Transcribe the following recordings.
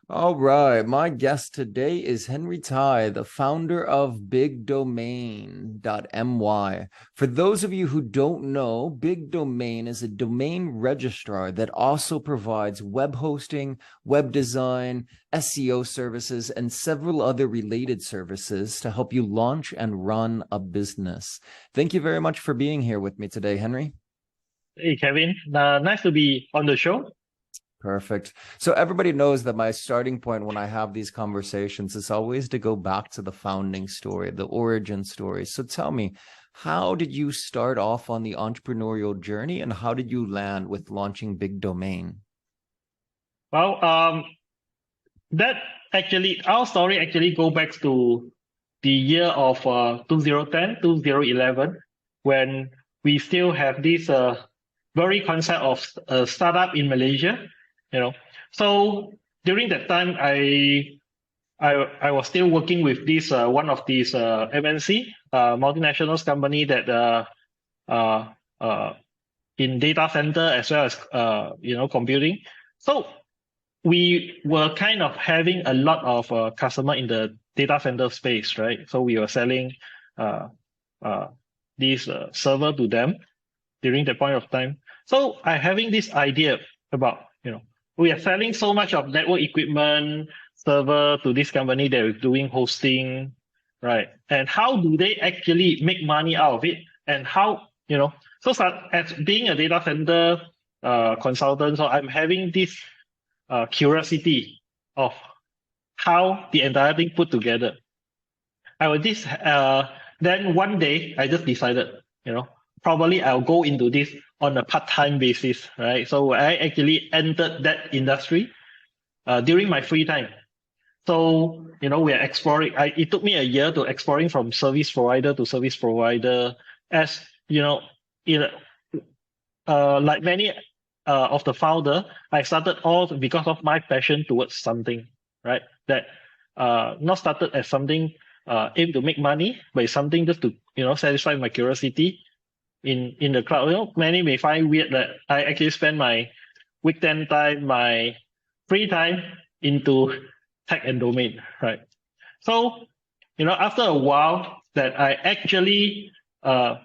All right, my guest today is Henry Tye, the founder of BigDomain.my. For those of you who don't know, Big Domain is a domain registrar that also provides web hosting, web design, SEO services, and several other related services to help you launch and run a business. Thank you very much for being here with me today, Henry. Hey, Kevin. Nice to be on the show. Perfect. So everybody knows that my starting point when I have these conversations is always to go back to the founding story, the origin story. So tell me, how did you start off on the entrepreneurial journey and how did you land with launching Big Domain? Well, that actually, our story actually go back to the year of 2010, 2011, when we still have this very concept of startup in Malaysia, you know. So during that time, I was still working with this one of these MNC multinationals company that uh, uh, in data center as well as computing. So we were kind of having a lot of customer in the data center space, right? So we were selling uh, uh, this server to them during that point of time. So I having this idea about, we are selling so much of network equipment, server to this company that is doing hosting, right? And how do they actually make money out of it? And how, so as being a data center consultant, so I'm having this curiosity of how the entire thing put together. I was this then one day I just decided, probably I'll go into this on a part-time basis, right? So I actually entered that industry during my free time. So, we are exploring. It took me a year to exploring from service provider to service provider. As like many of the founder, I started all because of my passion towards something, right? That not started as something aimed to make money, but it's something just to satisfy my curiosity in the cloud. Many may find weird that I actually spend my weekend time, my free time into tech and domain, right? So, after a while that I actually uh,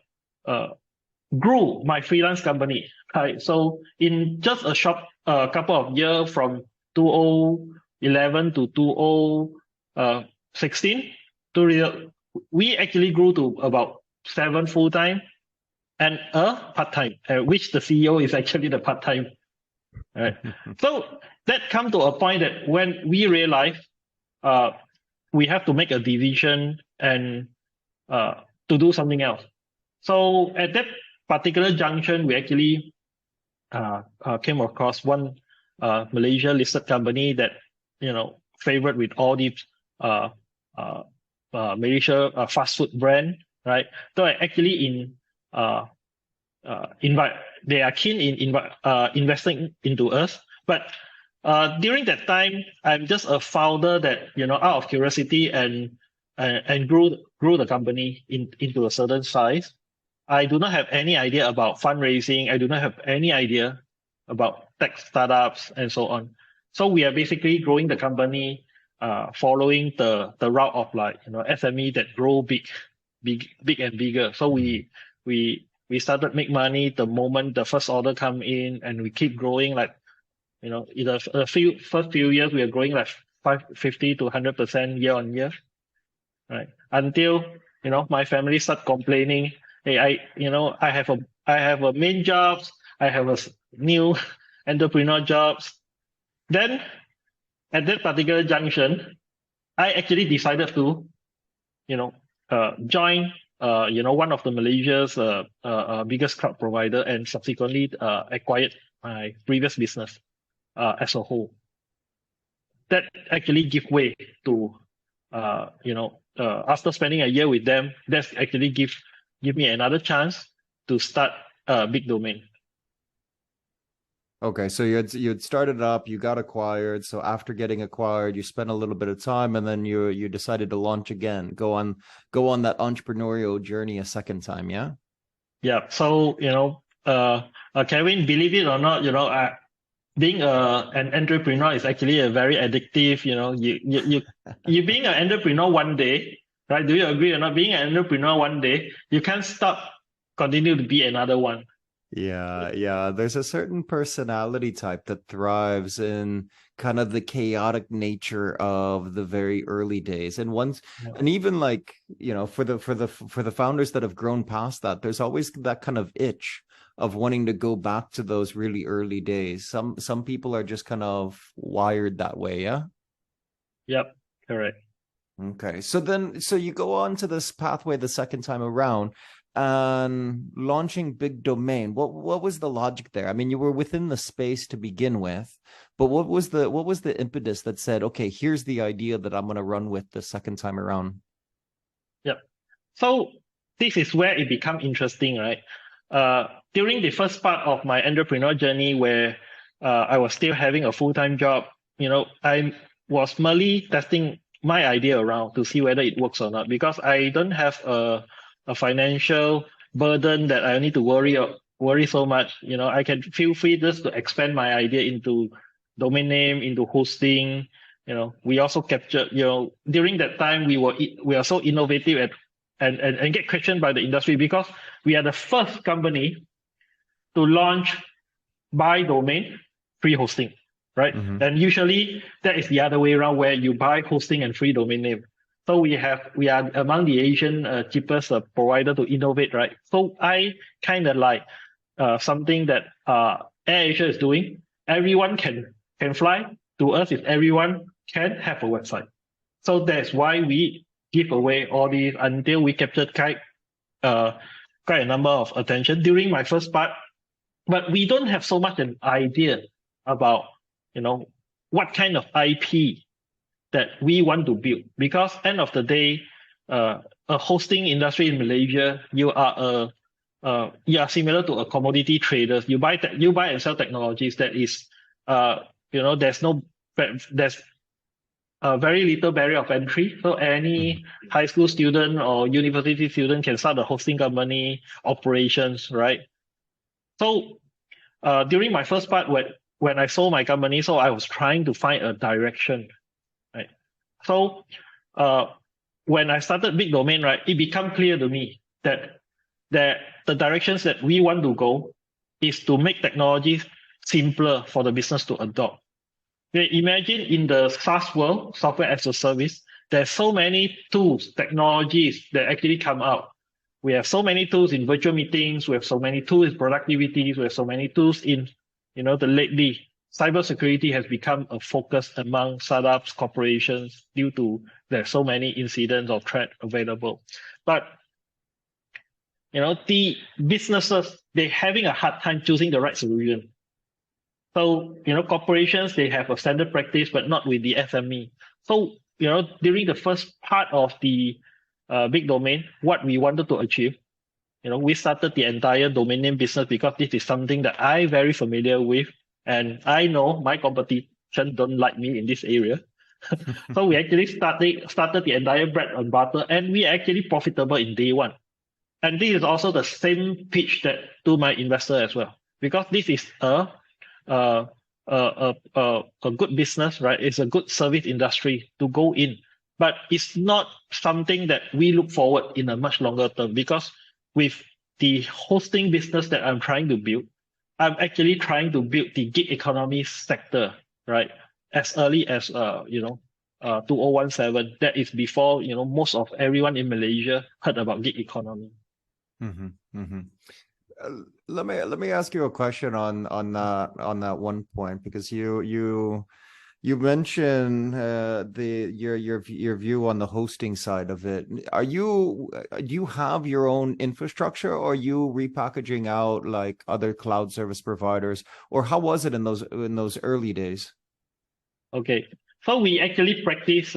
grew my freelance company, right? So in just a short couple of years from 2011 to 2016, we actually grew to about 7 full-time and a part-time, which the CEO is actually the part-time. Right. So that come to a point that when we realize we have to make a decision and to do something else. So at that particular junction, we actually came across one Malaysia listed company that favored with all these Malaysia fast food brand, right? So I actually invite they are keen in investing into us, but during that time I'm just a founder that out of curiosity and grew the company into a certain size. I do not have any idea about fundraising. I do not have any idea about tech startups and so on. So we are basically growing the company following the route of SME that grow big and bigger. So we started make money the moment the first order come in, and we keep growing in the first few years we are growing like 50 to 100% year on year, right? Until my family start complaining, hey, I have a main jobs, I have a new entrepreneur jobs. Then at that particular junction, I actually decided to join one of the Malaysia's biggest cloud provider, and subsequently acquired my previous business as a whole. That actually give way to after spending a year with them, that's actually give me another chance to start a big domain. Okay, so you had started up, you got acquired. So after getting acquired, you spent a little bit of time, and then you decided to launch again, go on that entrepreneurial journey a second time, yeah? Yeah. So Kevin, believe it or not, being an entrepreneur is actually a very addictive. You being an entrepreneur one day, right? Do you agree or not? Being an entrepreneur one day, you can't stop, continue to be another one. Yeah. There's a certain personality type that thrives in kind of the chaotic nature of the very early days. And even like, for the founders that have grown past that, there's always that kind of itch of wanting to go back to those really early days. Some people are just kind of wired that way, yeah? Yep, correct. Okay. So you go on to this pathway the second time around and launching Big Domain. What was the logic there? I mean, you were within the space to begin with, but what was the impetus that said, okay, here's the idea that I'm going to run with the second time around? Yep. So this is where it becomes interesting, right? During the first part of my entrepreneur journey, where I was still having a full-time job, I was merely testing my idea around to see whether it works or not, because I don't have a financial burden that I need to worry so much. I can feel free just to expand my idea into domain name, into hosting. We also captured, during that time we are so innovative and get questioned by the industry, because we are the first company to launch buy domain, free hosting, right? Mm-hmm. And usually that is the other way around, where you buy hosting and free domain name. So we are among the Asian cheapest provider to innovate, right? So I kind of like something that AirAsia is doing. Everyone can fly. To us, if everyone can have a website. So that's why we give away all these until we captured quite a number of attention during my first part. But we don't have so much an idea about, what kind of IP that we want to build. Because end of the day, a hosting industry in Malaysia, you are similar to a commodity traders. You buy and sell technologies that is, there's a very little barrier of entry. So any high school student or university student can start a hosting company operations, right? So during my first part, when I sold my company, so I was trying to find a direction, right? So when I started Big Domain, right, it became clear to me that the directions that we want to go is to make technologies simpler for the business to adopt. Okay, imagine in the SaaS world, software as a service, there's so many tools, technologies that actually come out. We have so many tools in virtual meetings. We have so many tools in productivity. We have so many tools in, lately, cybersecurity has become a focus among startups, corporations, due to there's so many incidents or threat available. But, the businesses, they're having a hard time choosing the right solution. So, corporations, they have a standard practice, but not with the SME. So, during the first part of the Big Domain, what we wanted to achieve, we started the entire domain name business because this is something that I'm very familiar with. And I know my competition don't like me in this area. So we actually started the entire bread and butter, and we are actually profitable in day one. And this is also the same pitch that to my investor as well, because this is a good business, right? It's a good service industry to go in, but it's not something that we look forward in a much longer term, because with the hosting business that I'm trying to build, I'm actually trying to build the gig economy sector, right? As early as 2017. That is before most of everyone in Malaysia heard about gig economy. Mm-hmm. Mm-hmm. Let me ask you a question on that one point, because you mentioned your view on the hosting side of it. Do you have your own infrastructure, or are you repackaging out like other cloud service providers, or how was it in those early days? Okay, so we actually practice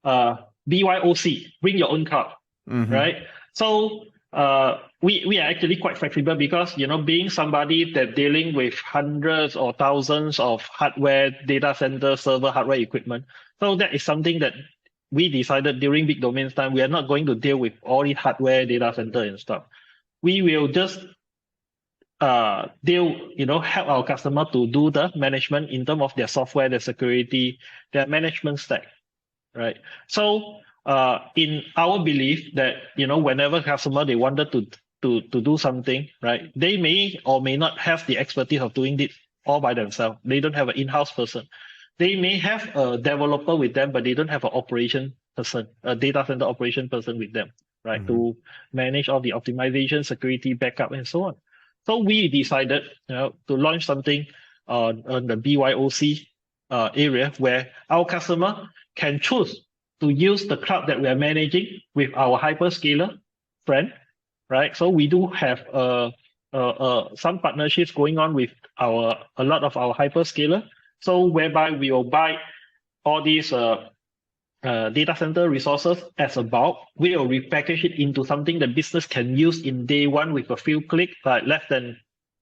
BYOC, bring your own cloud, right? So we are actually quite flexible, because being somebody that dealing with hundreds or thousands of hardware, data center, server hardware equipment. So that is something that we decided during Big Domain's time. We are not going to deal with all the hardware, data center and stuff. We will just they'll help our customer to do the management in terms of their software, their security, their management stack, right? So in our belief that whenever customer they wanted to do something, right, they may or may not have the expertise of doing it all by themselves. They don't have an in-house person. They may have a developer with them, but they don't have an operation person, a data center operation person with them, right, to manage all the optimization, security, backup, and so on. So we decided to launch something on the BYOC area where our customer can choose to use the cloud that we are managing with our hyperscaler friend, right? So we do have some partnerships going on with a lot of our hyperscaler. So whereby we will buy all these data center resources as a bulk, we will repackage it into something the business can use in day one with a few clicks, like less than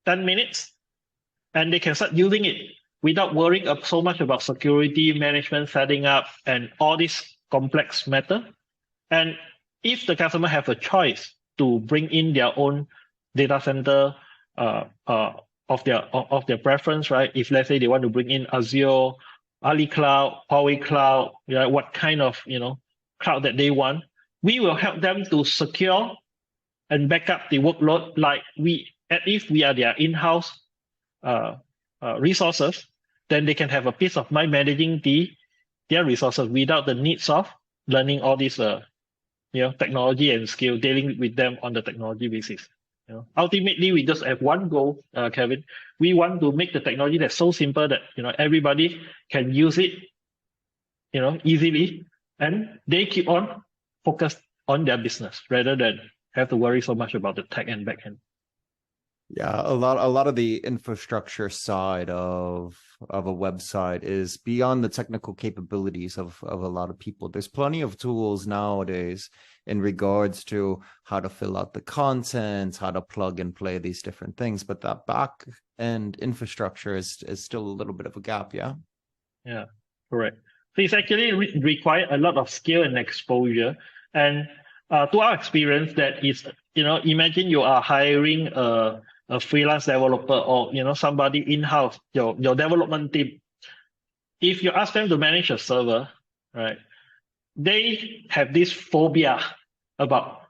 10 minutes, and they can start using it without worrying so much about security, management, setting up, and all this complex matter. And if the customer have a choice to bring in their own data center of their preference, right? If let's say they want to bring in Azure, Ali Cloud, Huawei Cloud, what kind of cloud that they want, we will help them to secure and back up the workload like if we are their in-house resources, then they can have a peace of mind managing their resources without the needs of learning all this technology and skill, dealing with them on the technology basis. Ultimately, we just have one goal, Kevin. We want to make the technology that's so simple that everybody can use it, easily, and they keep on focused on their business rather than have to worry so much about the tech and backend. Yeah, a lot of the infrastructure side of a website is beyond the technical capabilities of a lot of people. There's plenty of tools nowadays in regards to how to fill out the content, how to plug and play these different things, but that back end infrastructure is still a little bit of a gap. Yeah. Yeah, correct. So it's actually require a lot of skill and exposure. And to our experience, that is, imagine you are hiring a freelance developer or somebody in-house, your development team. If you ask them to manage a server, right, they have this phobia about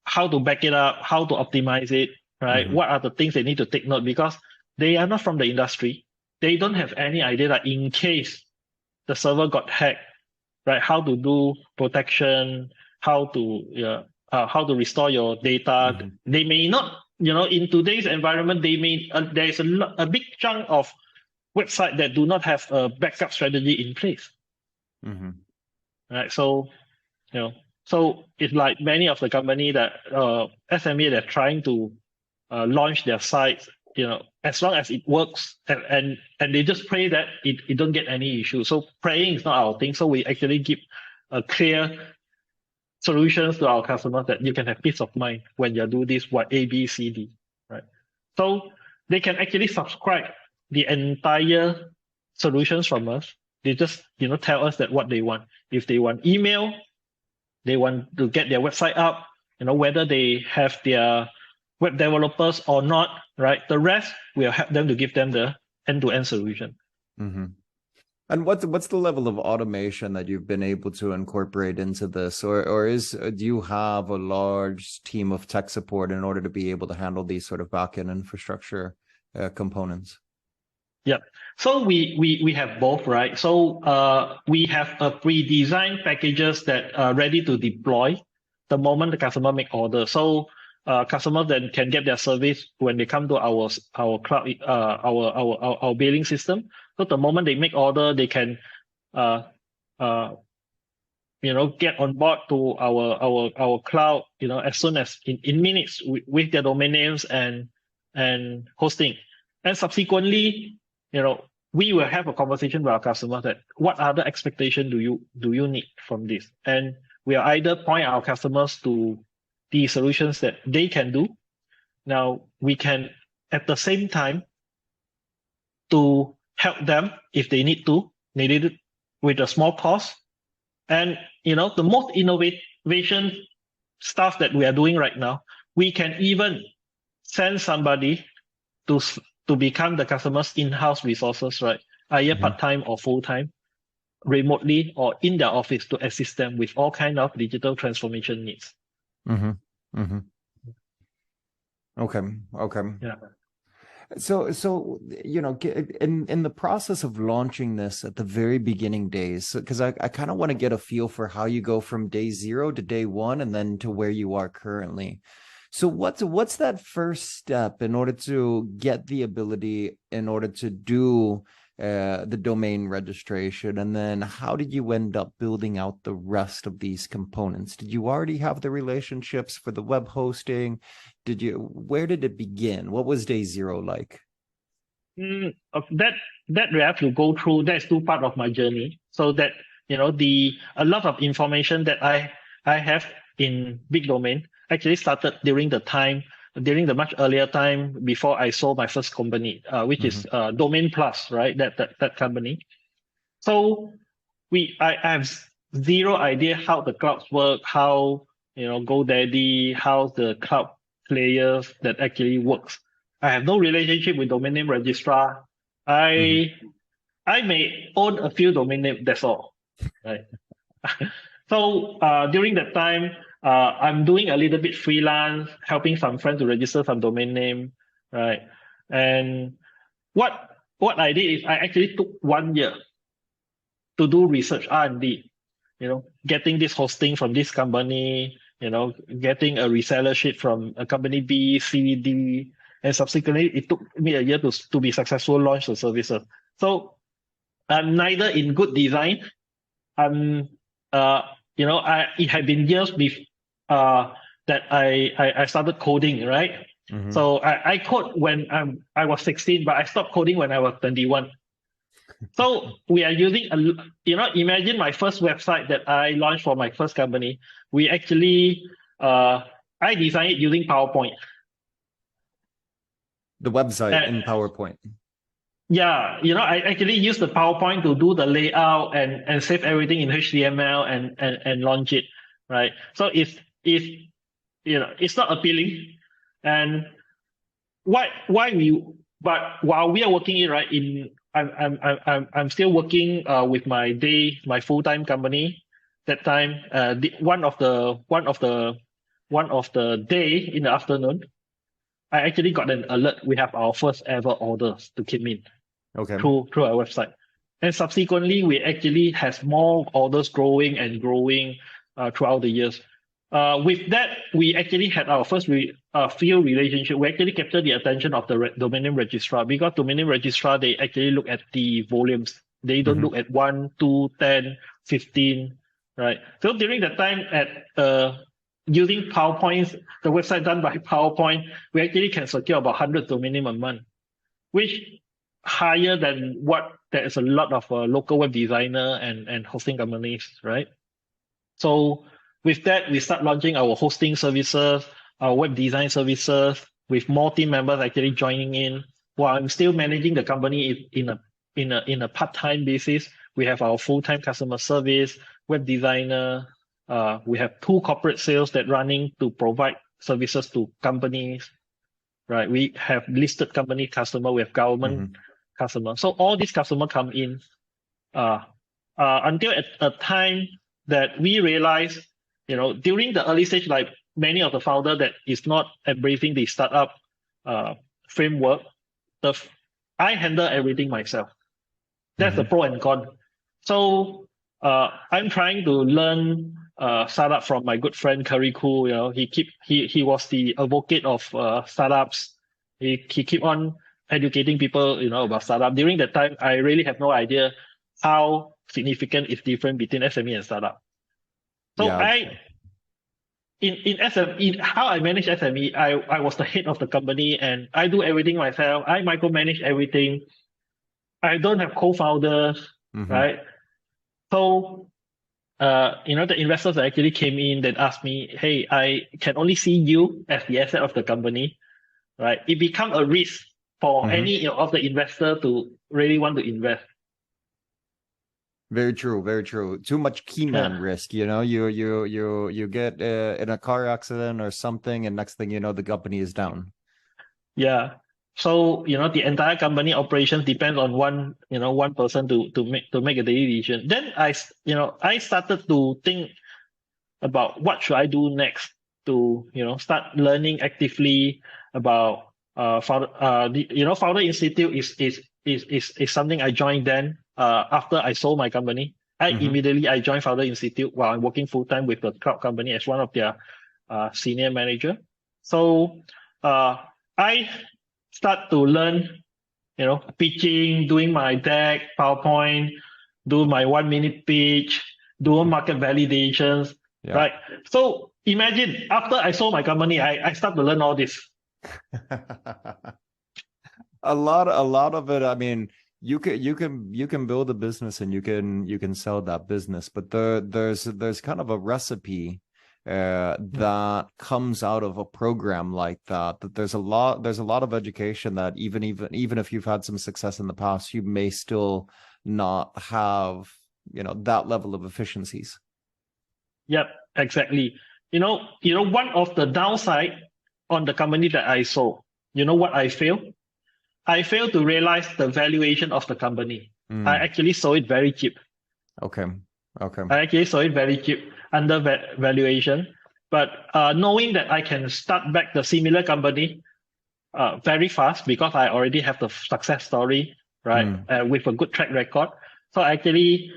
how to back it up, how to optimize it, right? What are the things they need to take note, because they are not from the industry. They don't have any idea that in case the server got hacked, right, how to do protection, how to restore your data. They may not, in today's environment, there is a big chunk of website that do not have a backup strategy in place. Right. So, so it's like many of the company that SME, they're trying to launch their sites, as long as it works, and they just pray that it don't get any issue. So praying is not our thing. So we actually give a clear solutions to our customers that you can have peace of mind when you do this A, B, C, D, right? So they can actually subscribe the entire solutions from us. They just tell us that what they want. If they want email, they want to get their website up, whether they have their web developers or not, right? The rest will help them to give them the end-to-end solution. And what's the level of automation that you've been able to incorporate into this, or do you have a large team of tech support in order to be able to handle these sort of backend infrastructure components? Yeah, so we have both, right? So we have a pre-designed packages that are ready to deploy the moment the customer make order. So customers then can get their service when they come to our cloud, our billing system. So the moment they make order, they can get on board to our cloud, as soon as in minutes with their domain names and hosting. And subsequently, we will have a conversation with our customers that what other expectation do you need from this? And we will either point our customers to the solutions that they can do. Now we can at the same time to help them if they need it with a small cost. And the most innovation stuff that we are doing right now, we can even send somebody to become the customer's in-house resources, right? Either part-time or full-time, remotely or in their office to assist them with all kind of digital transformation needs. Okay. Yeah. So in the process of launching this at the very beginning days, because I kind of want to get a feel for how you go from day 0 to day 1 and then to where you are currently. So what's that first step in order to get the ability in order to do the domain registration? And then how did you end up building out the rest of these components? Did you already have the relationships for the web hosting? Where did it begin? What was day 0 like? That we have to go through. That's two part of my journey. So that, a lot of information that I have in big domain actually started during the much earlier time before I sold my first company, which is Domain Plus, right? That company. So I have zero idea how the clouds work, how GoDaddy, how the cloud players that actually works. I have no relationship with domain name registrar. I may own a few domain name. That's all, right? So during that time, I'm doing a little bit freelance, helping some friends to register some domain name, right? And what I did is I actually took 1 year to do research R&D, getting this hosting from this company, getting a reseller sheet from a company B, C, D, and subsequently it took me a year to be successful launch the services. So I'm neither in good design. It had been years that I started coding, right? So I code when I was 16, but I stopped coding when I was 21. So we are using imagine my first website that I launched for my first company. We actually I designed it using PowerPoint. The website in PowerPoint. Yeah, I actually use the PowerPoint to do the layout and save everything in HTML and launch it, right? So it's not appealing, and but while we are working it right I'm still working with my full-time company that time. One of the day in the afternoon, I actually got an alert. We have our first ever orders to came in. Okay. Through our website, and subsequently we actually has more orders growing throughout the years. With that, we actually had our first field relationship. We actually captured the attention of the domain name registrar, because domain name registrar, they actually look at the volumes. They don't look at 1, 2, 10, 15, right? So during that time using PowerPoint, the website done by PowerPoint, we actually can secure about 100 domain name a month, which higher than what there is a lot of local web designer and hosting companies, right? So with that, we start launching our hosting services, our web design services, with more team members actually joining in. While I'm still managing the company in a part-time basis, we have our full-time customer service, web designer. We have 2 corporate sales that running to provide services to companies, right? We have listed company customer, we have government customer. So all these customers come in until at a time that we realize, during the early stage, like many of the founder that is not embracing the startup framework, I handle everything myself. That's the pro and con. So I'm trying to learn startup from my good friend Curry Koo. He was the advocate of startups. He keep on educating people, about startup. During that time, I really have no idea how significant is different between SME and startup. So in SME, how I manage SME, I was the head of the company and I do everything myself. I micromanage everything. I don't have co-founders, right? So, the investors that actually came in that asked me, hey, I can only see you as the asset of the company, right? It become a risk for any of the investor to really want to invest. Very true, very true. Too much key man risk, you get in a car accident or something, and next thing you know, the company is down. Yeah. So, the entire company operations depends on one person to make a daily decision. Then I started to think about what should I do next to, start learning actively about Founder Institute is something I joined then after I sold my company. I joined Founder Institute while I'm working full time with the cloud company as one of their senior manager. So I start to learn, pitching, doing my deck, PowerPoint, do my 1 minute pitch, do market validations, right? So imagine after I sold my company, I start to learn all this. A lot of it, I mean, you can build a business and you can sell that business, but there's kind of a recipe that comes out of a program like that there's a lot of education that even if you've had some success in the past, you may still not have that level of efficiencies. Yep, exactly. One of the downside on the company that I sold, what I failed to realize the valuation of the company. I actually sold it very cheap. Okay. I actually saw it very cheap, under valuation. But knowing that I can start back the similar company very fast because I already have the success story, right, with a good track record. So I actually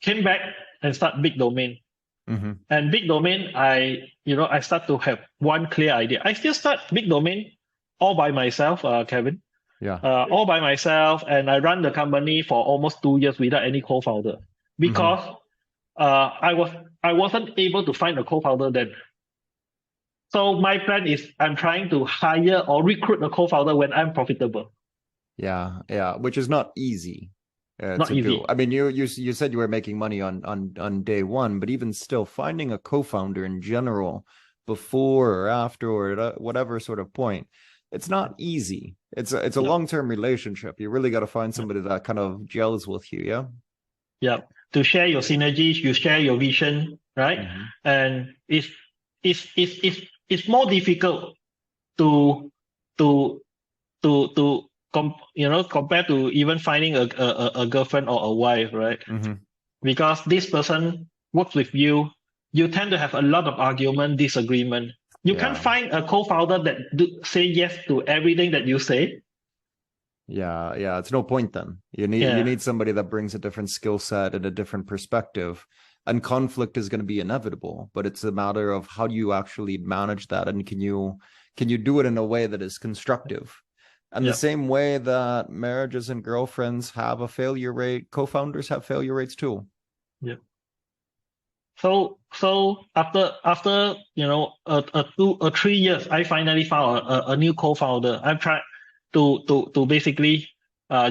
came back and start Big Domain. And Big Domain, I start to have one clear idea. I still start Big Domain all by myself, Kevin. Yeah. All by myself, and I run the company for almost 2 years without any co-founder because I wasn't able to find a co-founder then. So my plan is I'm trying to hire or recruit a co-founder when I'm profitable. Yeah, which is not easy. Not to easy. do. I mean, you said you were making money on day one, but even still, finding a co-founder in general before or after or whatever sort of point, it's not easy. It's a long-term relationship. You really got to find somebody that kind of gels with you. Yeah. Yeah. To share your synergies, you share your vision, right? And it's more difficult to compared to even finding a girlfriend or a wife, right? Because this person works with you, you tend to have a lot of argument, disagreement. You can't find a co-founder that say yes to everything that you say. Yeah, it's no point then. You need somebody that brings a different skill set and a different perspective. And conflict is going to be inevitable, but it's a matter of how do you actually manage that, and can you do it in a way that is constructive. And the same way that marriages and girlfriends have a failure rate, co-founders have failure rates too. Yeah. So after 3 years, I finally found a new co-founder. I've tried to basically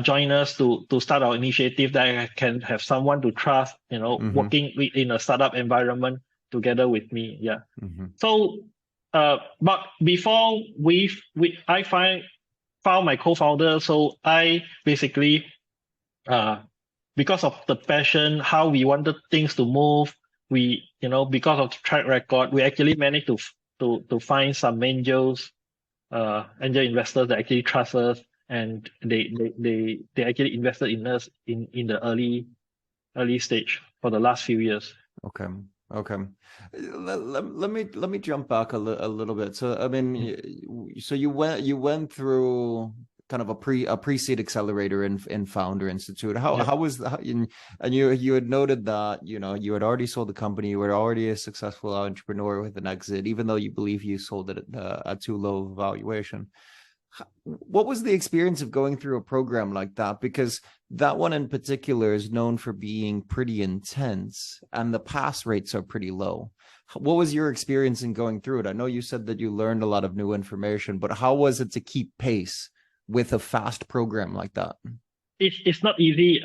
join us to start our initiative that I can have someone to trust, working in a startup environment together with me. Yeah. So but before I found my co-founder, so I basically because of the passion, how we wanted things to move, because of the track record, we actually managed to find some angel investors that actually trust us, and they actually invested in us in the early stage for the last few years. Okay. Let me jump back a little bit. So I mean, so you went through kind of a pre-seed accelerator in Founder Institute. How was that? And you had noted that you had already sold the company, you were already a successful entrepreneur with an exit, even though you believe you sold it at too low of a valuation. What was the experience of going through a program like that? Because that one in particular is known for being pretty intense and the pass rates are pretty low. What was your experience in going through it? I know you said that you learned a lot of new information, but how was it to keep pace with a fast program like that? It's not easy,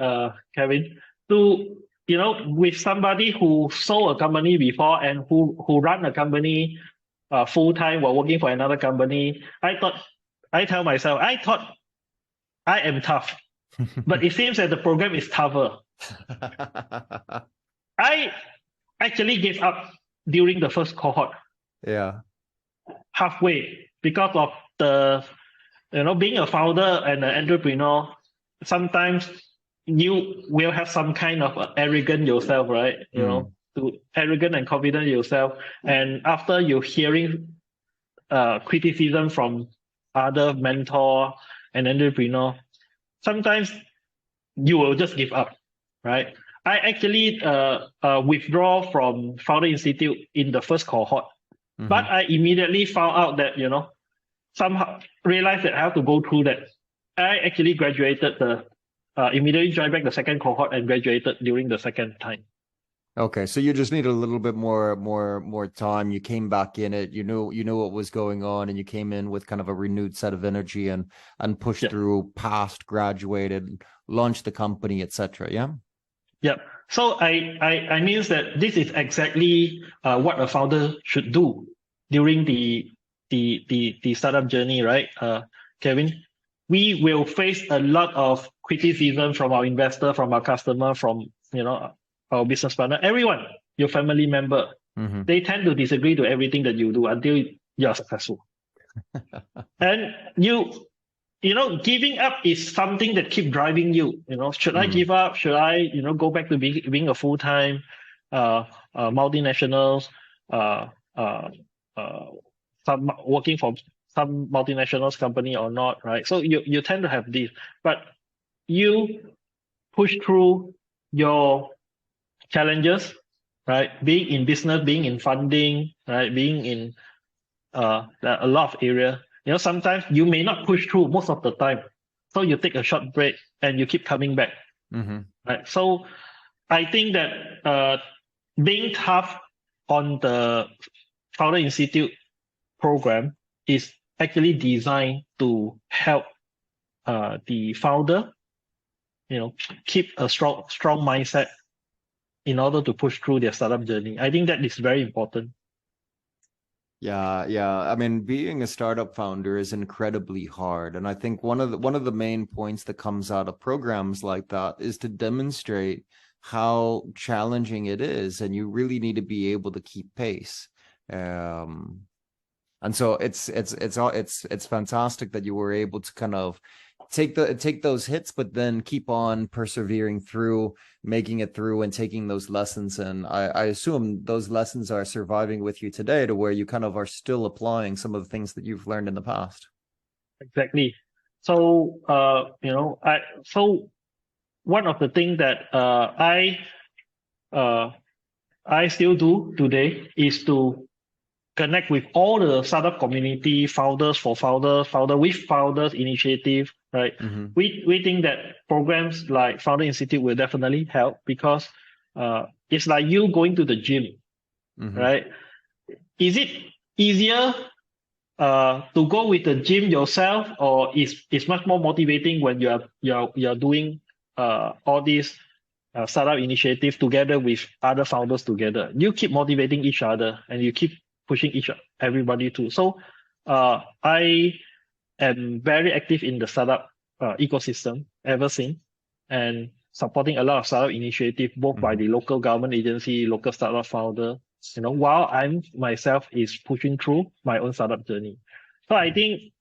Kevin, to with somebody who sold a company before and who ran a company full time while working for another company. I tell myself, I thought I am tough, but it seems that the program is tougher. I actually gave up during the first cohort. Yeah. Halfway because of the being a founder and an entrepreneur, sometimes you will have some kind of arrogant yourself, right? To arrogant and confident yourself. And after you're hearing criticism from other mentor and entrepreneur, sometimes you will just give up, right? I actually withdraw from Founder Institute in the first cohort, but I immediately found out that, somehow realized that I have to go through that. I actually graduated immediately joined back the second cohort and graduated during the second time. Okay, so you just needed a little bit more time. You came back in it. You knew what was going on, and you came in with kind of a renewed set of energy and pushed through, passed, graduated, launched the company, etc. Yeah. Yeah. So I means that this is exactly what a founder should do during the startup journey, right, Kevin? We will face a lot of criticism from our investor, from our customer, from our business partner, everyone, your family member. They tend to disagree to everything that you do until you're successful. And giving up is something that keep driving you. Should I give up? Should I, go back to being a full-time multinationals, some working for some multinationals company or not, right? So you tend to have this, but you push through your challenges, right? Being in business, being in funding, right? Being in a lot of area. Sometimes you may not push through most of the time. So you take a short break and you keep coming back. Right? So I think that being tough on the Founder Institute program is actually designed to help the founder, keep a strong mindset in order to push through their startup journey. I think that is very important. Yeah. I mean, being a startup founder is incredibly hard. And I think one of the main points that comes out of programs like that is to demonstrate how challenging it is. And you really need to be able to keep pace. And so it's fantastic that you were able to kind of take those hits, but then keep on persevering through, making it through, and taking those lessons. And I assume those lessons are surviving with you today, to where you kind of are still applying some of the things that you've learned in the past. Exactly. So so one of the things that I still do today is to connect with all the startup community, founders for founder with founders initiative, right? We think that programs like Founder Institute will definitely help, because it's like you going to the gym, right? Is it easier to go with the gym yourself, or it's much more motivating when you're doing all these startup initiative together with other founders together? You keep motivating each other and you keep pushing everybody too. So I am very active in the startup ecosystem ever since, and supporting a lot of startup initiative, both by the local government agency, local startup founder, while I'm myself is pushing through my own startup journey. So I think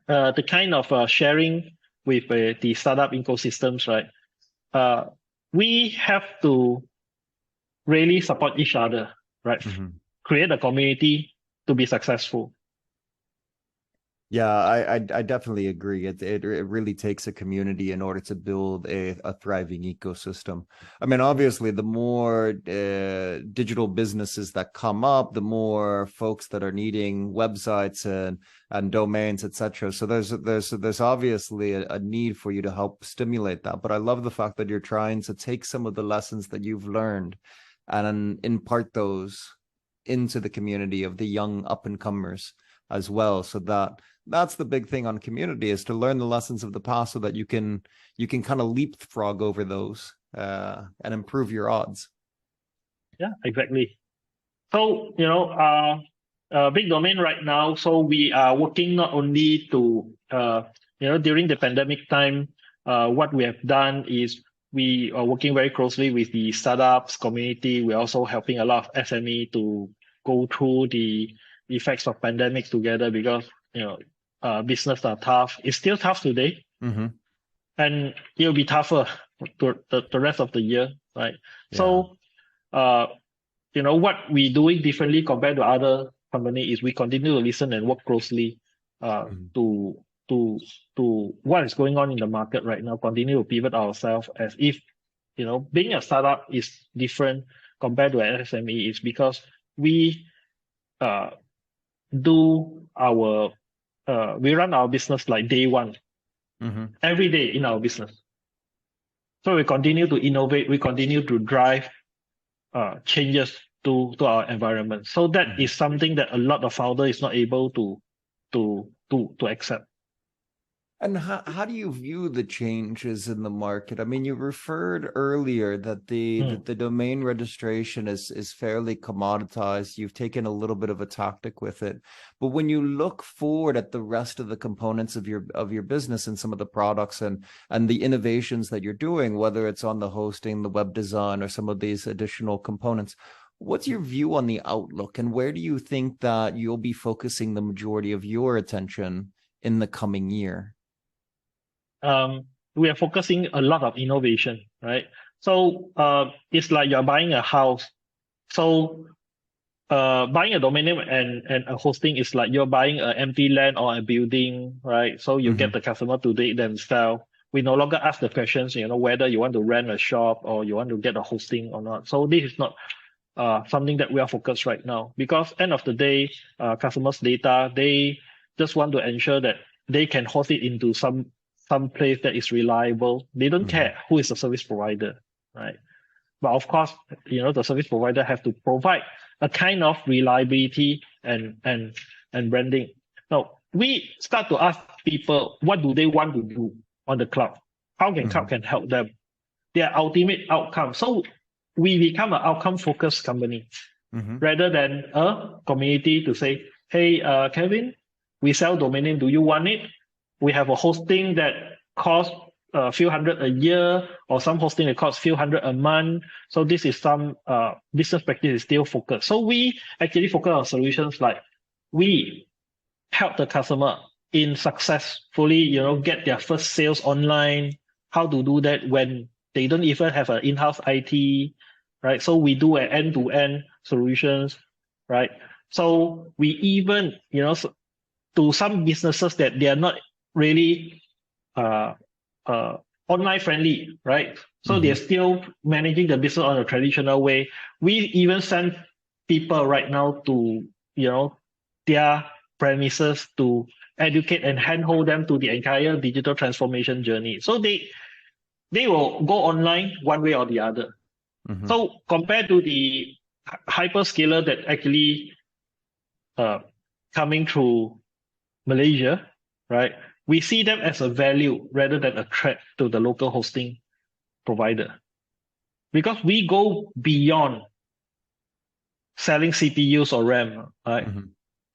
the kind of sharing with the startup ecosystems, right? We have to really support each other, right? Create a community to be successful. Yeah, I definitely agree. It really takes a community in order to build a thriving ecosystem. I mean, obviously, the more digital businesses that come up, the more folks that are needing websites and domains, etc. So there's obviously a need for you to help stimulate that. But I love the fact that you're trying to take some of the lessons that you've learned and impart those into the community of the young up and comers as well. So that's the big thing on community, is to learn the lessons of the past so that you can kind of leapfrog over those and improve your odds. Yeah, exactly. So, big domain right now. So we are working not only to, during the pandemic time, what we have done is we are working very closely with the startups community. We're also helping a lot of SME to go through the effects of pandemic together, because, business are tough. It's still tough today, Mm-hmm. and it'll be tougher to the rest of the year, right? Yeah. So, what we're doing differently compared to other company is we continue to listen and work closely to what is going on in the market right now. Continue to pivot ourselves as if being a startup is different compared to an SME is because we we run our business like day one, every day in our business. So we continue to innovate, we continue to drive changes to our environment. So that is something that a lot of founder is not able to accept. And how do you view the changes in the market? I mean, you referred earlier that the domain registration is fairly commoditized. You've taken a little bit of a tactic with it. But when you look forward at the rest of the components of your business and some of the products and the innovations that you're doing, whether it's on the hosting, the web design, or some of these additional components, what's your view on the outlook, and where do you think that you'll be focusing the majority of your attention in the coming year? We are focusing a lot of innovation, right? So it's like you're buying a house. So buying a domain name and a hosting is like you're buying an empty land or a building, right? So you get the customer to do it themselves. We no longer ask the questions, whether you want to rent a shop or you want to get a hosting or not. So this is not something that we are focused right now, because end of the day, customers' data, they just want to ensure that they can host it into some place that is reliable. They don't care who is the service provider, right? But of course, the service provider have to provide a kind of reliability and branding. Now we start to ask people, what do they want to do on the cloud? How can cloud can help them? Their ultimate outcome. So we become an outcome-focused company rather than a community to say, hey, Kevin, we sell domain name. Do you want it? We have a hosting that costs a few hundred a year, or some hosting that costs a few hundred a month. So this is some business practice is still focused. So we actually focus on solutions like we help the customer in successfully, get their first sales online. How to do that when they don't even have an in-house IT, right? So we do an end-to-end solutions, right? So we even, to some businesses that they are not really online friendly, right? So they're still managing the business on a traditional way. We even send people right now to, their premises to educate and handhold them to the entire digital transformation journey. So they will go online one way or the other. So compared to the hyperscaler that actually coming through Malaysia, right? We see them as a value rather than a threat to the local hosting provider, because we go beyond selling CPUs or RAM, right?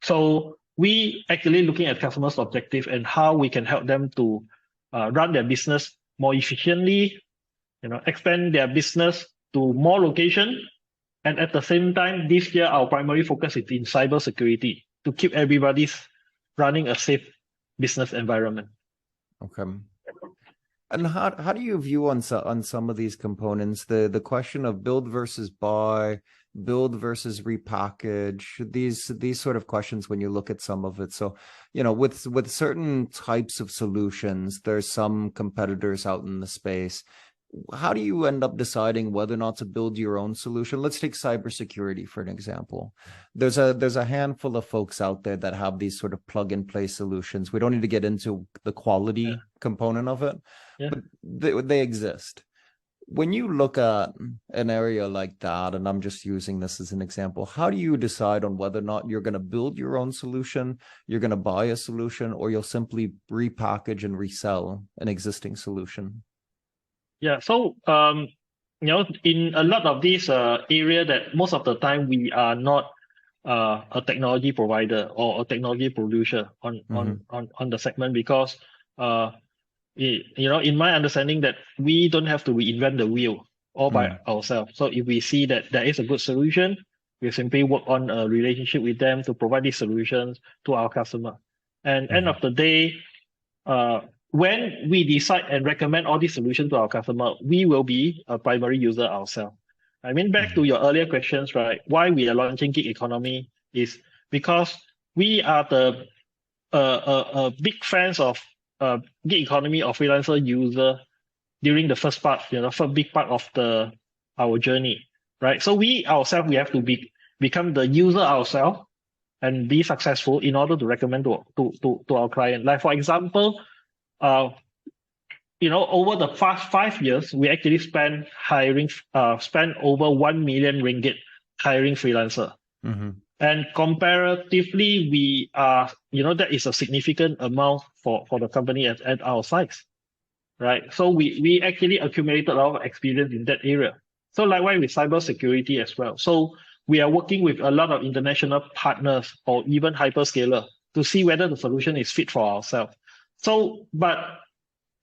So we actually looking at customers' objective and how we can help them to run their business more efficiently, expand their business to more location. And at the same time, this year, our primary focus is in cybersecurity to keep everybody's running a safe business environment. Okay. And how do you view on some of these components the question of build versus buy, build versus repackage, these sort of questions when you look at some of it? So, with certain types of solutions, there's some competitors out in the space. How do you end up deciding whether or not to build your own solution? Let's take cybersecurity for an example. There's a handful of folks out there that have these sort of plug and play solutions. We don't need to get into the quality component of it, but they exist. When you look at an area like that, and I'm just using this as an example, how do you decide on whether or not you're going to build your own solution, you're going to buy a solution, or you'll simply repackage and resell an existing solution? Yeah, so in a lot of these area that most of the time we are not a technology provider or a technology producer on the segment, because in my understanding that we don't have to reinvent the wheel all by ourselves. So if we see that there is a good solution, we simply work on a relationship with them to provide these solutions to our customer. And end of the day, when we decide and recommend all these solutions to our customer, we will be a primary user ourselves. I mean, back to your earlier questions, right? Why we are launching gig economy is because we are the big fans of gig economy or freelancer user during the first part, first big part of our journey, right? So we ourselves, we have to become the user ourselves and be successful in order to recommend to our client. Like for example, over the past 5 years, we actually spent over 1 million ringgit hiring freelancer. And comparatively, we are, that is a significant amount for the company at our size, right? So we actually accumulated a lot of experience in that area. So likewise with cybersecurity as well. So we are working with a lot of international partners or even hyperscaler to see whether the solution is fit for ourselves. So, but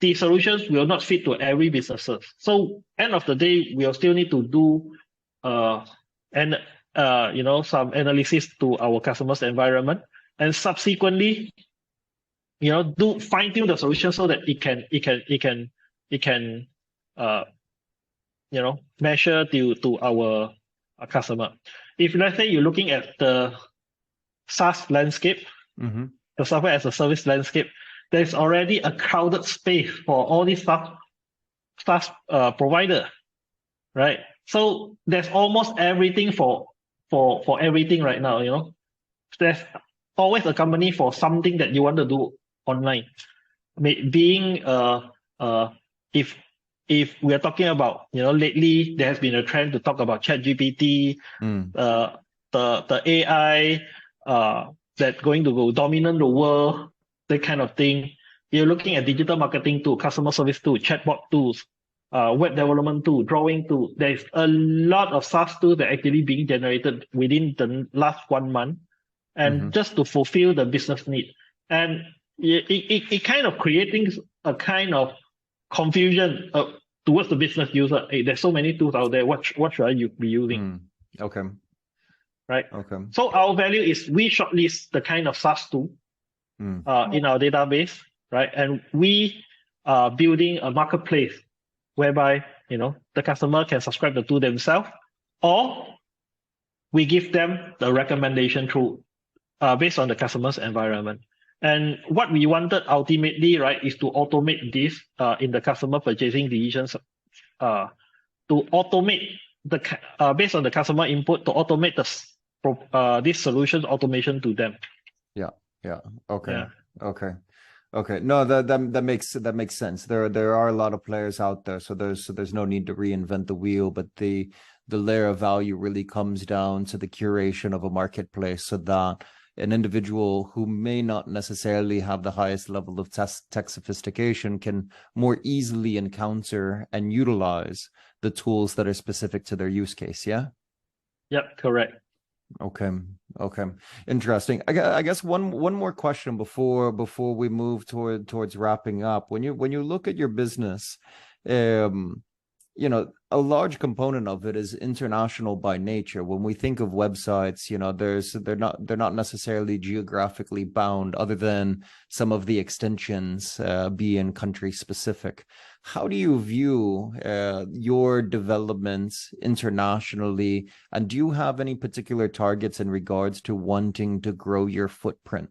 the solutions will not fit to every businesses. So end of the day, we'll still need to do some analysis to our customers' environment, and subsequently, do fine tune the solution so that it can measure to our customer. If let's say you're looking at the SaaS landscape, the software as a service landscape, there's already a crowded space for all these SaaS provider, right? So there's almost everything for everything right now. There's always a company for something that you want to do online. Being if we are talking about, lately there has been a trend to talk about ChatGPT, the AI that's going to go dominant the world, that kind of thing. You're looking at digital marketing tool, customer service tool, chatbot tools, web development tool, drawing tool. There's a lot of SaaS tools that are actually being generated within the last 1 month, and just to fulfill the business need. And it kind of creating a kind of confusion towards the business user. Hey, there's so many tools out there. What should I be using? Okay. Right. Okay. So our value is we shortlist the kind of SaaS tool in our database, right? And we are building a marketplace whereby the customer can subscribe the tool themselves, or we give them the recommendation through based on the customer's environment. And what we wanted ultimately, right, is to automate this in the customer purchasing decisions, to automate based on the customer input, to automate this solutions automation to them. Yeah. Okay. No, that makes sense. There are a lot of players out there, so there's no need to reinvent the wheel, but the layer of value really comes down to the curation of a marketplace, so that an individual who may not necessarily have the highest level of tech sophistication can more easily encounter and utilize the tools that are specific to their use case. Yeah. Yep. Correct. Okay. Interesting. I guess one more question before we move towards wrapping up. When you look at your business, a large component of it is international by nature. When we think of websites, they're not necessarily geographically bound, other than some of the extensions being country specific. How do you view your developments internationally, and do you have any particular targets in regards to wanting to grow your footprint?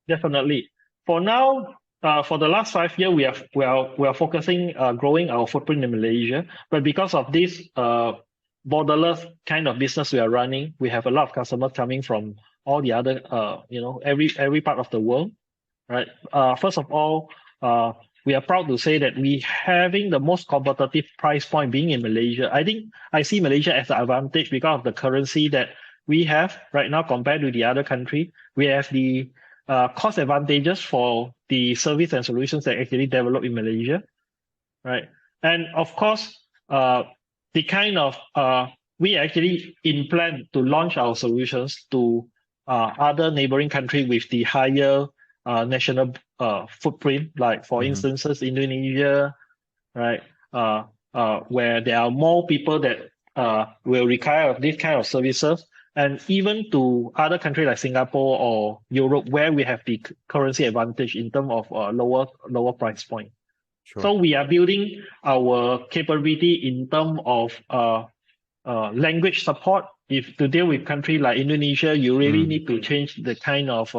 Definitely. For now, for the last 5 years, we are focusing growing our footprint in Malaysia. But because of this borderless kind of business we are running, we have a lot of customers coming from all the other every part of the world, right? First of all, we are proud to say that we having the most competitive price point being in Malaysia. I think I see Malaysia as an advantage because of the currency that we have right now compared to the other country. We have the cost advantages for the service and solutions that actually develop in Malaysia, right? And of course, the kind of we actually plan to launch our solutions to other neighboring countries with the higher national footprint, like for instances, Indonesia, right? Where there are more people that will require this kind of services. and even to other countries like Singapore or Europe, where we have the currency advantage in terms of lower price point. Sure. So we are building our capability in terms of language support. If to deal with country like Indonesia, you really need to change the kind of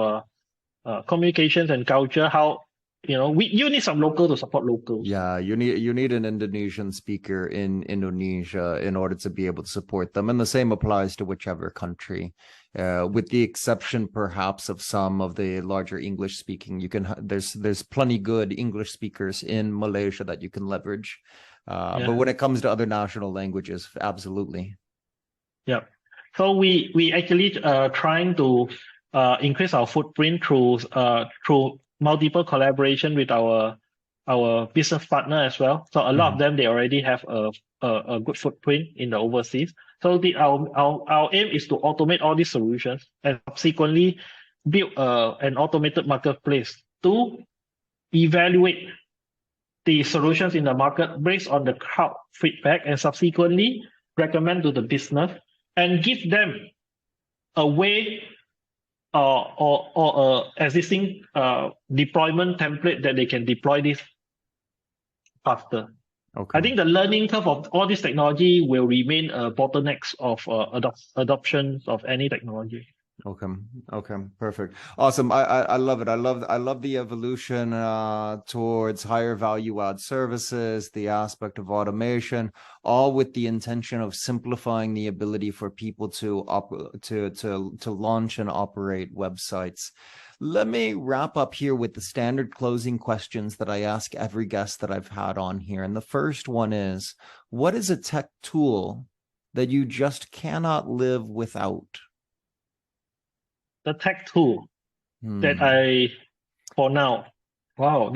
communications and culture. How you need some local to support locals. Yeah, you need an Indonesian speaker in Indonesia in order to be able to support them, and the same applies to whichever country, with the exception perhaps of some of the larger English speaking. You can there's plenty good English speakers in Malaysia that you can leverage, but when it comes to other national languages, absolutely. Yeah. So we actually trying to increase our footprint through multiple collaboration with our business partner as well. So a lot of them, they already have a good footprint in the overseas. So our aim is to automate all these solutions and subsequently build an automated marketplace to evaluate the solutions in the market based on the crowd feedback and subsequently recommend to the business and give them a way or existing deployment template that they can deploy this faster. Okay. I think the learning curve of all this technology will remain bottlenecks of adoption of any technology. Okay, perfect, awesome. I love it. I love the evolution towards higher value add services, the aspect of automation, all with the intention of simplifying the ability for people to launch and operate websites. Let me wrap up here with the standard closing questions that I ask every guest that I've had on here. And the first one is, what is a tech tool that you just cannot live without? The tech tool that for now, wow,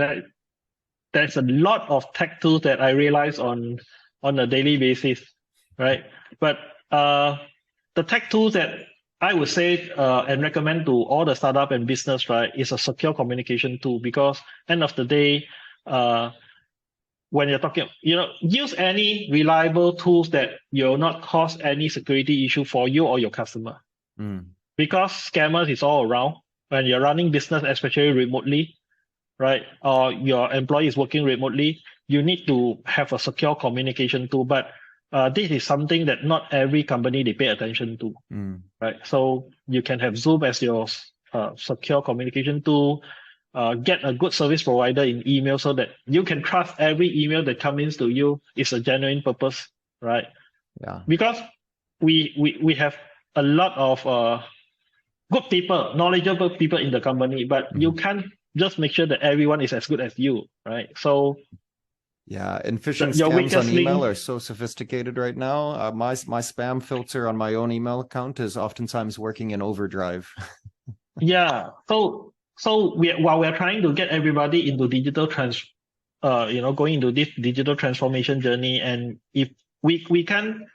there's a lot of tech tools that I realize on a daily basis, right? But the tech tools that I would say and recommend to all the startup and business, right, is a secure communication tool, because end of the day, when you're talking, use any reliable tools that will not cause any security issue for you or your customer. Because scammers is all around when you're running business, especially remotely, right? Or your employee is working remotely, you need to have a secure communication tool. But this is something that not every company they pay attention to, right? So you can have Zoom as your secure communication tool. Get a good service provider in email so that you can trust every email that comes to you is a genuine purpose, right? Yeah. Because we have a lot of good people, knowledgeable people in the company, but you can't just make sure that everyone is as good as you, right? So yeah, and phishing scams on email are so sophisticated right now. My spam filter on my own email account is oftentimes working in overdrive. Yeah, so while we're trying to get everybody into digital going into this digital transformation journey, and if we can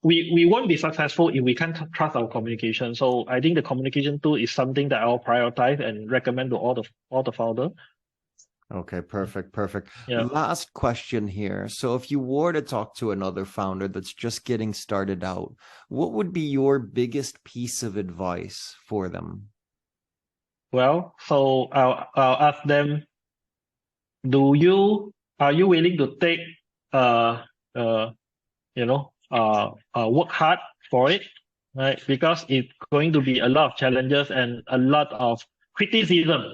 we won't be successful if we can't trust our communication. So I think the communication tool is something that I'll prioritize and recommend to all the founders. Okay, perfect. Yeah. Last question here. So if you were to talk to another founder that's just getting started out, what would be your biggest piece of advice for them? Well, so I'll ask them, are you willing to take work hard for it, right? Because it's going to be a lot of challenges and a lot of criticism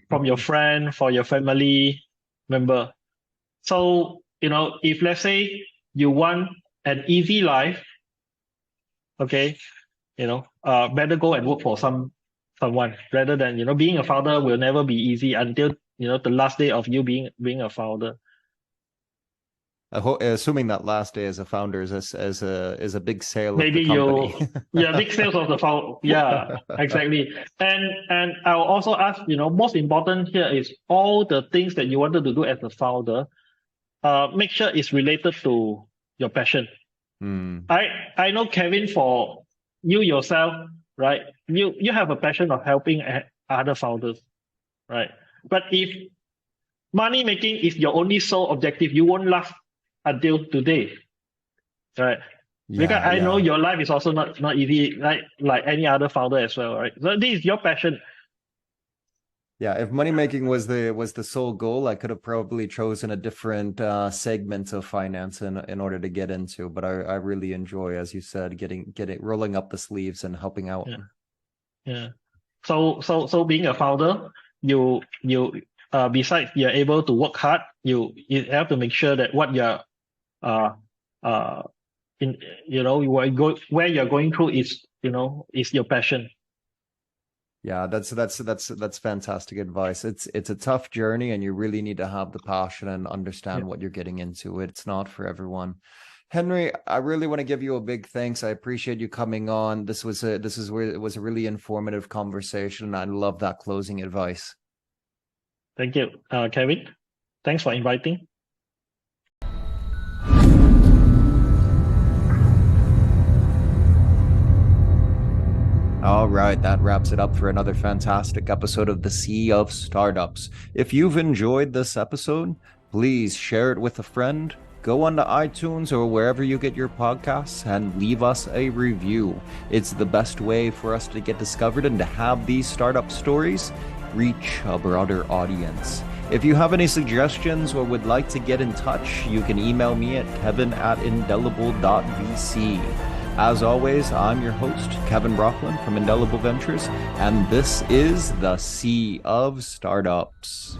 from your friend, for your family member. So, if let's say you want an easy life, okay, better go and work for someone rather than, being a founder will never be easy until, the last day of you being a founder. Assuming that last day as a founder is a big sale Maybe of the company. big sales of the founder. Yeah, exactly. And I'll also ask, most important here is all the things that you wanted to do as a founder, make sure it's related to your passion. I know, Kevin, for you yourself, right? You have a passion of helping other founders, right? But if money making is your only sole objective, you won't last until today, right? Because Yeah, I know yeah. your life is also not easy, like any other founder as well, right? So this is your passion. Yeah, if money making was the sole goal, I could have probably chosen a different segment of finance in order to get into. But I really enjoy, as you said, getting rolling up the sleeves and helping out. Yeah, yeah. So being a founder, you besides you're able to work hard, you have to make sure that what you're uh uh in where you're going through is your passion. Yeah, that's fantastic advice. It's a tough journey, and you really need to have the passion and Yeah. understand what you're getting into. It's not for everyone. Henry, I really want to give you a big thanks. I appreciate you coming on. This is where it was a really informative conversation. I love that closing advice. Thank you, Kevin. Thanks for inviting. All right, that wraps it up for another fantastic episode of the Sea of Startups. If you've enjoyed this episode, please share it with a friend. Go onto iTunes or wherever you get your podcasts and leave us a review. It's the best way for us to get discovered and to have these startup stories reach a broader audience. If you have any suggestions or would like to get in touch, you can email me at kevin@indelible.vc. As always, I'm your host, Kevin Brocklin from Indelible Ventures, and this is the Sea of Startups.